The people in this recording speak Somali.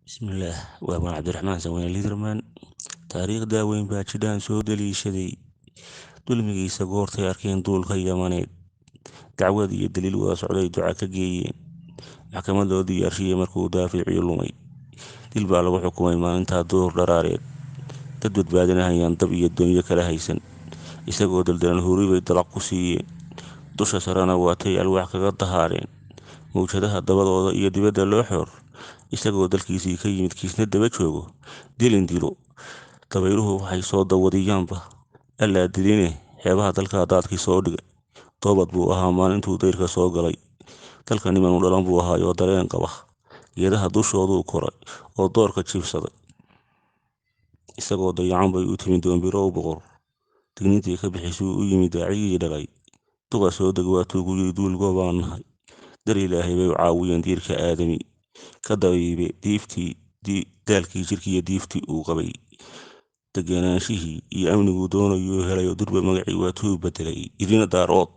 Bismillah, waa Madax Cabdiraxmaan Saween Liderman. Taariikhda weyn baa jidhaan soo daliishaday dulmigiisa goortay arkeen duulka Yamaneed. Dacwad iyo daliil wada socday duca ka geeyeen. Maxkamad loo diyaarshiyey markuu daaficii lumay. Dil baa lagu xukumay maalintaa duhur dharaareed. Dad badbaadinahayaan dab iyo doonyo kala haysan. Isagoo daldalan huri bay dalaq ku siiyeen. Dusha sarena waatay alwaax kaga dahaareen. Mawjadaha dabadooda iyo dibadda loo xoor. Isagoo dalkiisii ka yimid kiisna daba joogo. Dilin dilo. Dabayluhu waxay soo dawadiyaanba. Allaa diline xeebaha dalka daadkii soo dhigay. Toobad buu ahaa maalintuu dayrka soo galay. Dalka niman u dhalan buu ahaayoo dareen qaba. Geedaha dushooduu koray oo doorka jiibsaday. Isagoo dayacan bay u timid doombiro u boqor. Digniintii ka bixisuu u yimid daacigii dhalay. Duqa soo deg waatuu ku yidhi duulgo baan nahay. Dar ilaahay bay u caawiyeen diirka aadami. Ka dabiibe daalkii jirkiiyo diiftii uu qabay. Degenaanshihii iyo amniguu doonayuu helay oo durba magacii waatuu bedelay idina daarood.